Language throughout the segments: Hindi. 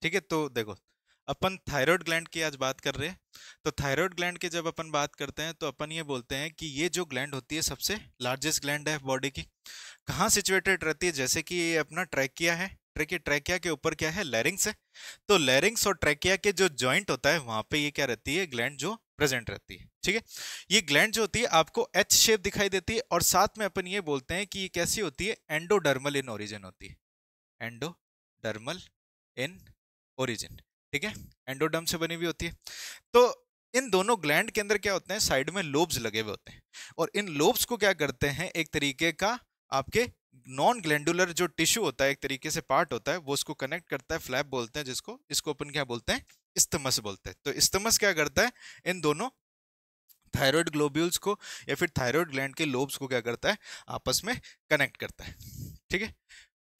ठीक है, तो देखो अपन थायराइड ग्लैंड की आज बात कर रहे हैं। तो थायराइड ग्लैंड की जब अपन बात करते हैं तो अपन ये बोलते हैं कि ये जो ग्लैंड होती है सबसे लार्जेस्ट ग्लैंड है बॉडी की। कहाँ सिचुएटेड रहती है? जैसे कि ये अपना ट्रैकिया है, ट्रैकिया के ऊपर क्या है? लैरिंग्स है। तो लैरिंग्स और ट्रैकिया के जो जॉइंट होता है वहां पे ये क्या रहती है? ग्लैंड जो प्रेजेंट रहती है। ठीक है, ये ग्लैंड जो होती है आपको एच शेप दिखाई देती है और साथ में अपन ये बोलते हैं कि ये कैसी होती है? एंडोडर्मल इन ओरिजिन होती है। एंडोडर्मल इन ओरिजिन, ठीक है, एंडोडर्म से बनी हुई होती है। तो इन दोनों ग्लैंड के अंदर क्या होते हैं? साइड में लोब्स लगे हुए होते हैं और इन लोब्स को क्या करते हैं? एक तरीके का आपके नॉन ग्लैंडुलर जो टिश्यू होता है, एक तरीके से पार्ट होता है, वो उसको कनेक्ट करता है, फ्लैप बोलते हैं जिसको, इसको अपन क्या बोलते हैं? इस्थमस बोलते हैं। तो इस्थमस क्या करता है? इन दोनों थायराइड ग्लोब्यूल्स को या फिर थायराइड ग्लैंड के लोब्स को क्या करता है? आपस में कनेक्ट करता है। ठीक है,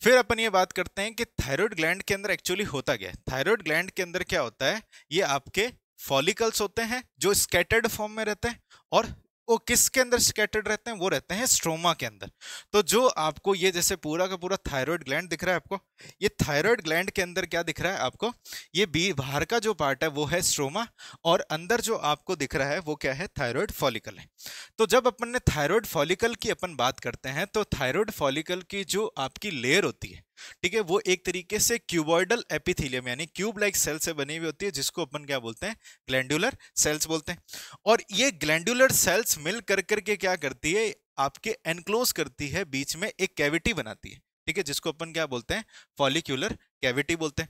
फिर अपन ये बात करते हैं कि थायराइड ग्लैंड के अंदर एक्चुअली होता क्या है। थायराइड ग्लैंड के अंदर क्या होता है? ये आपके फॉलिकल्स होते हैं जो स्कैटर्ड फॉर्म में रहते हैं और वो किसके अंदर स्कैटर्ड रहते हैं? वो रहते हैं स्ट्रोमा के अंदर। तो जो आपको ये जैसे पूरा का पूरा थायराइड ग्लैंड दिख रहा है आपको, ये थायराइड ग्लैंड के अंदर क्या दिख रहा है आपको? ये बाहर का जो पार्ट है वो है स्ट्रोमा और अंदर जो आपको दिख रहा है वो क्या है? थायराइड फॉलिकल है। तो जब अपन ने थायराइड फॉलिकल की अपन बात करते हैं तो थायराइड फॉलिकल की जो आपकी लेयर होती है, ठीक है, वो एक तरीके से क्यूबॉइडल एपिथेलियम यानी क्यूब लाइक सेल से बनी हुई होती है जिसको अपन क्या बोलते हैं? ग्लैंडुलर सेल्स बोलते हैं। और ये ग्लैंडुलर सेल्स मिल कर करके क्या करती है? आपके एनक्लोज करती है, बीच में एक कैविटी बनाती है, ठीक है, जिसको अपन क्या बोलते हैं? फॉलिक्यूलर कैविटी बोलते हैं।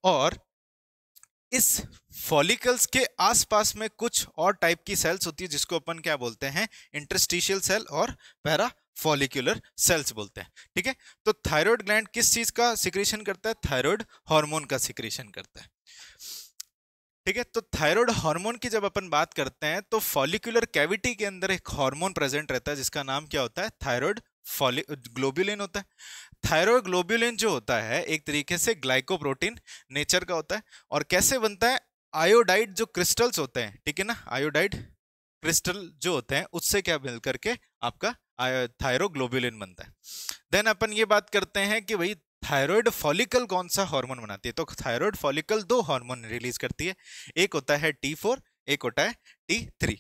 और इस फॉलिकल्स के आसपास में कुछ और टाइप की सेल्स होती है जिसको अपन क्या बोलते हैं? इंटरस्टिशियल सेल और पैरा फॉलिक्यूलर सेल्स बोलते हैं। ठीक है, तो थायराइड ग्लैंड किस चीज का सिक्रीशन करता है? थायराइड हार्मोन का सिक्रीशन करता है। ठीक है, तो थायराइड हार्मोन की जब अपन बात करते हैं तो फॉलिक्यूलर कैविटी के अंदर एक हार्मोन प्रेजेंट रहता है जिसका नाम क्या होता है? थायराइड ग्लोब्यूलिन होता है। थायराइड ग्लोब्यूलिन जो होता है एक तरीके से ग्लाइकोप्रोटीन नेचर का होता है। और कैसे बनता है? आयोडाइड जो क्रिस्टल्स होते हैं, ठीक है ना, आयोडाइड क्रिस्टल जो होते हैं उससे क्या मिल करके आपका थायरोग्लोब्यूलिन बनता है। देन अपन ये बात करते हैं कि भाई थायराइड फॉलिकल कौन सा हार्मोन बनाती है? तो थायराइड फॉलिकल दो हार्मोन रिलीज करती है, एक होता है T4, एक होता है T3।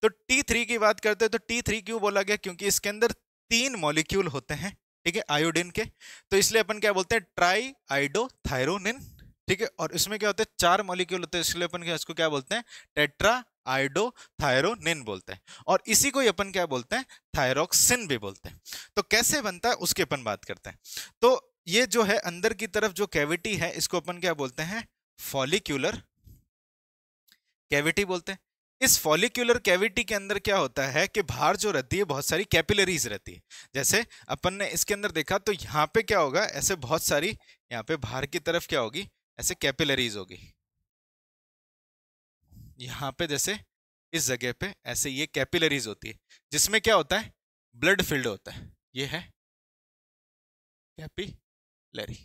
तो T3 की बात करते हैं तो T3 क्यों बोला गया? क्योंकि इसके अंदर 3 मॉलिक्यूल होते हैं, ठीक है, आयोडीन के। तो इसलिए अपन क्या बोलते हैं? Try iodothyronine. ठीक है, और इसमें क्या होता है? 4 मॉलिक्यूल होते हैं, इसलिए अपन इसको क्या बोलते हैं? टेट्रा आइडोथायरोनिन बोलते हैं। और इसी को ही अपन क्या बोलते हैं? थायरोक्सिन भी बोलते हैं। तो कैसे बनता है उसकी अपन बात करते हैं। तो ये जो है अंदर की तरफ जो कैविटी है इसको अपन क्या बोलते हैं? फॉलिक्यूलर कैविटी बोलते हैं। इस फॉलिक्यूलर कैविटी के अंदर क्या होता है कि बाहर जो रहती है बहुत सारी कैपिलरीज रहती है। जैसे अपन ने इसके अंदर देखा तो यहाँ पे क्या होगा? ऐसे बहुत सारी यहाँ पे बाहर की तरफ क्या होगी? ऐसे कैपिलरीज होगी। यहाँ पे जैसे इस जगह पे ऐसे ये कैपिलरीज होती है जिसमें क्या होता है? ब्लड फिल्ड होता है। ये है कैपिलरी,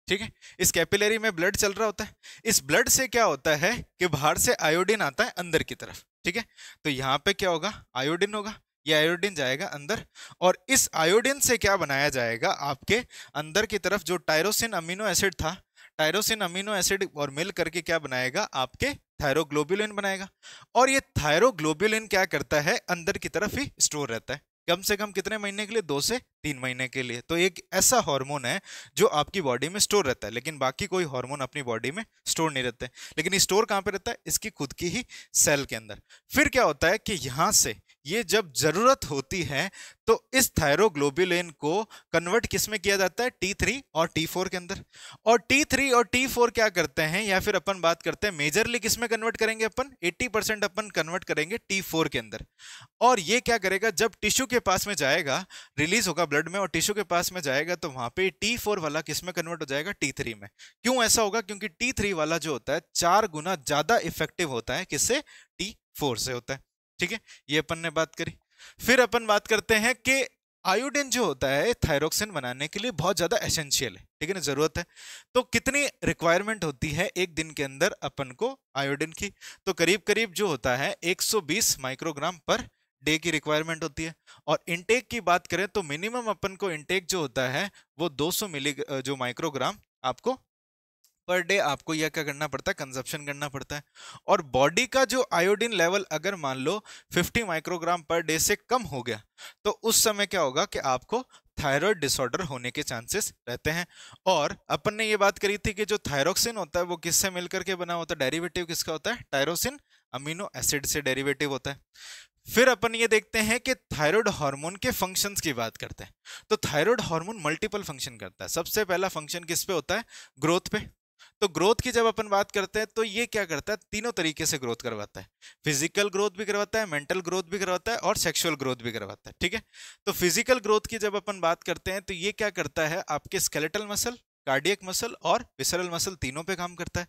ठीक है, इस कैपिलरी में ब्लड चल रहा होता है। इस ब्लड से क्या होता है कि बाहर से आयोडीन आता है अंदर की तरफ, ठीक है। तो यहाँ पे क्या होगा? आयोडीन होगा, ये आयोडीन जाएगा अंदर और इस आयोडीन से क्या बनाया जाएगा? आपके अंदर की तरफ जो टायरोसिन अमीनो एसिड था, टायरोसिन अमीनो एसिड और मिल करके क्या बनाएगा? आपके थायरोग्लोब्यूलिन बनाएगा। और ये थायरोग्लोब्यूलिन क्या करता है? अंदर की तरफ ही स्टोर रहता है, कम से कम कितने महीने के लिए? 2 से 3 महीने के लिए। तो एक ऐसा हार्मोन है जो आपकी बॉडी में स्टोर रहता है, लेकिन बाकी कोई हार्मोन अपनी बॉडी में स्टोर नहीं रहते। लेकिन स्टोर कहाँ पे रहता है? इसकी खुद की ही सेल के अंदर। फिर क्या होता है कि यहां से ये जब जरूरत होती है तो इस थायरोग्लोब्यूलिन को कन्वर्ट किस में किया जाता है? T3 और T4 के अंदर। और T3 और T4 क्या करते हैं, या फिर अपन बात करते हैं मेजरली किस में कन्वर्ट करेंगे? अपन 80% अपन कन्वर्ट करेंगे T4 के अंदर। और ये क्या करेगा? जब टिश्यू के पास में जाएगा, रिलीज होगा ब्लड में और टिश्यू के पास में जाएगा तो वहां पे T4 वाला किस में कन्वर्ट हो जाएगा? T3 में। क्यों ऐसा होगा? क्योंकि T3 वाला जो होता है 4 गुना ज्यादा इफेक्टिव होता है, किससे? T4 से होता है। ठीक है, ये अपन ने बात करी। फिर अपन बात करते हैं कि आयोडीन जो होता है थायरोक्सिन बनाने के लिए बहुत ज्यादा एसेंशियल है, ठीक है ना, जरूरत है। तो कितनी रिक्वायरमेंट होती है एक दिन के अंदर अपन को आयोडीन की? तो करीब करीब जो होता है 120 माइक्रोग्राम पर डे की रिक्वायरमेंट होती है। और इनटेक की बात करें तो मिनिमम अपन को इनटेक जो होता है वो 200 मिली जो माइक्रोग्राम आपको पर डे आपको यह क्या करना पड़ता है, कंजप्शन करना पड़ता है। और बॉडी का जो आयोडीन लेवल अगर मान लो 50 माइक्रोग्राम पर डे से कम हो गया, तो उस समय क्या होगा कि आपको थायराइड डिसऑर्डर होने के चांसेस रहते हैं। और अपन ने ये बात करी थी कि जो थायरोक्सिन होता है वो किससे मिलकर के बना होता है, डेरिवेटिव किसका होता है, टायरोसिन अमीनो एसिड से डेरिवेटिव होता है। फिर अपन ये देखते हैं कि थायराइड हार्मोन के फंक्शंस की बात करते हैं। तो थायराइड हार्मोन मल्टीपल फंक्शन करता है। सबसे पहला फंक्शन किस पे होता है, ग्रोथ पे। तो ग्रोथ की जब अपन बात करते हैं तो ये क्या करता है, तीनों तरीके से ग्रोथ करवाता है। फिजिकल ग्रोथ भी करवाता है, मेंटल ग्रोथ भी करवाता है और सेक्सुअल ग्रोथ भी करवाता है, ठीक है। तो फिजिकल ग्रोथ की जब अपन बात करते हैं तो ये क्या करता है, आपके स्केलेटल मसल, कार्डियक मसल और विसरल मसल तीनों पे काम करता है।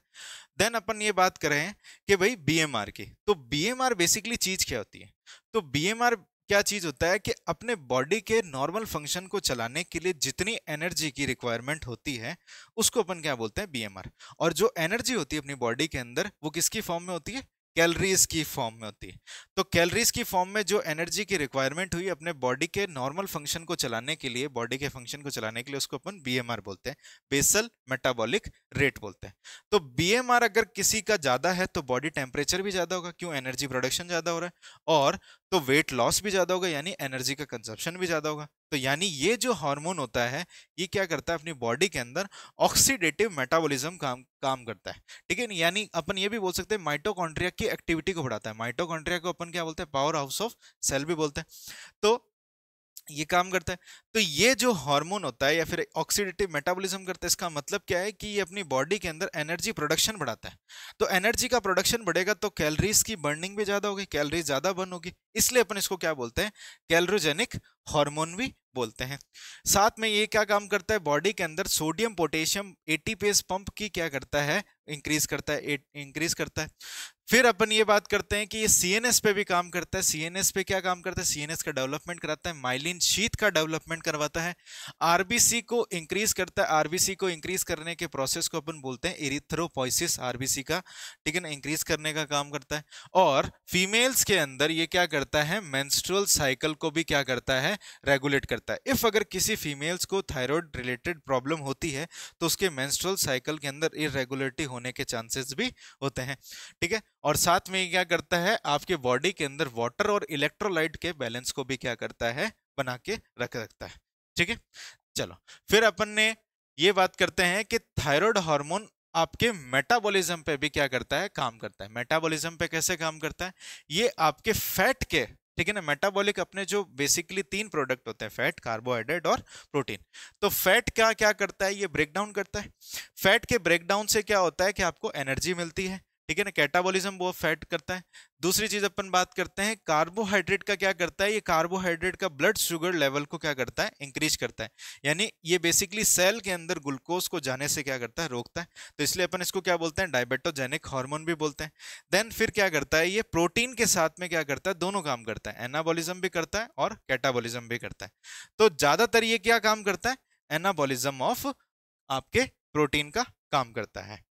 देन अपन ये बात कर रहे हैं कि भाई बीएमआर की। तो बीएमआर बेसिकली चीज क्या होती है, तो बीएमआर क्या चीज होता है कि अपने बॉडी के नॉर्मल फंक्शन को चलाने के लिए जितनी एनर्जी की रिक्वायरमेंट होती है उसको अपन क्या बोलते हैं, बीएमआर। और जो एनर्जी होती है अपनी बॉडी के अंदर वो किसकी फॉर्म में होती है, कैलोरीज की फॉर्म में होती है। तो कैलोरीज की फॉर्म में जो एनर्जी की रिक्वायरमेंट हुई अपने बॉडी के नॉर्मल फंक्शन को चलाने के लिए, बॉडी के फंक्शन को चलाने के लिए, उसको अपन बीएमआर बोलते हैं, बेसल मेटाबॉलिक रेट बोलते हैं। तो बीएमआर अगर किसी का ज्यादा है तो बॉडी टेम्परेचर भी ज्यादा होगा, क्यों, एनर्जी प्रोडक्शन ज्यादा हो रहा है। और तो वेट लॉस भी ज्यादा होगा, यानी एनर्जी का कंजप्शन भी ज्यादा होगा। तो यानी ये जो हार्मोन होता है ये क्या करता है, अपनी बॉडी के अंदर ऑक्सीडेटिव मेटाबॉलिज्म काम करता है, ठीक है। यानी अपन ये भी बोल सकते हैं माइटोकॉन्ड्रिया की एक्टिविटी को बढ़ाता है। माइटोकॉन्ड्रिया को अपन क्या बोलते हैं, पावर हाउस ऑफ सेल भी बोलते हैं। तो ये काम करता है। तो ये जो हार्मोन होता है या फिर ऑक्सीडेटिव मेटाबॉलिज्म करता है, इसका मतलब क्या है कि ये अपनी बॉडी के अंदर एनर्जी प्रोडक्शन बढ़ाता है। तो एनर्जी का प्रोडक्शन बढ़ेगा तो कैलोरीज की बर्निंग भी ज्यादा होगी, कैलोरीज ज्यादा बर्न होगी, इसलिए अपन इसको क्या बोलते हैं, कैलोरोजेनिक हार्मोन भी बोलते हैं। साथ में ये क्या काम करता है, बॉडी के अंदर सोडियम पोटेशियम एटीपेज पंप की क्या करता है, इंक्रीज करता है। फिर अपन ये बात करते हैं कि ये सीएनएस पे भी काम करता है। सीएनएस पे क्या काम करता है, सीएनएस का डेवलपमेंट कराता है, माइलिन शीथ का डेवलपमेंट करवाता है, आरबीसी को इंक्रीज करता है। आरबीसी को इंक्रीज करने के प्रोसेस को अपन बोलते हैं एरिथ्रोपोइसिस आरबीसी का, ठीक है ना, इंक्रीज करने का काम करता है। और फीमेल्स के अंदर ये क्या करता है, मेंस्ट्रुअल साइकिल को भी क्या करता है, रेगुलेट करता है। इफ अगर किसी फीमेल्स को थायराइड रिलेटेड प्रॉब्लम होती है तो उसके मेंस्ट्रुअल साइकिल के अंदर इरेगुलरिटी होने के चांसेस भी होते हैं, ठीक है। और साथ में क्या करता है, आपके बॉडी के अंदर वाटर और इलेक्ट्रोलाइट के बैलेंस को भी क्या करता है, बना के रख सकता है, ठीक है। चलो फिर अपन ने ये बात करते हैं कि थायराइड हार्मोन आपके मेटाबॉलिज्म पे भी क्या करता है, काम करता है। मेटाबॉलिज्म पे कैसे काम करता है, ये आपके फैट के, ठीक है ना, मेटाबॉलिक अपने जो बेसिकली तीन प्रोडक्ट होते हैं, फैट, कार्बोहाइड्रेट और प्रोटीन। तो फैट का क्या करता है, ये ब्रेक डाउन करता है। फैट के ब्रेक डाउन से क्या होता है कि आपको एनर्जी मिलती है, ठीक है ना, कैटाबॉलिज्म वो फैट करता है। दूसरी चीज अपन बात करते हैं कार्बोहाइड्रेट का, क्या करता है, ये कार्बोहाइड्रेट का ब्लड शुगर लेवल को क्या करता है, इंक्रीज करता है। यानी ये बेसिकली सेल के अंदर ग्लूकोज को जाने से क्या करता है, रोकता है। तो इसलिए अपन इसको क्या बोलते हैं, डायबेटोजेनिक हार्मोन भी बोलते हैं। देन फिर क्या करता है, ये प्रोटीन के साथ में क्या करता है, दोनों काम करता है, एनाबॉलिज्म भी करता है और कैटाबॉलिज्म भी करता है। तो ज्यादातर ये क्या काम करता है, एनाबॉलिज्म ऑफ आपके प्रोटीन का काम करता है,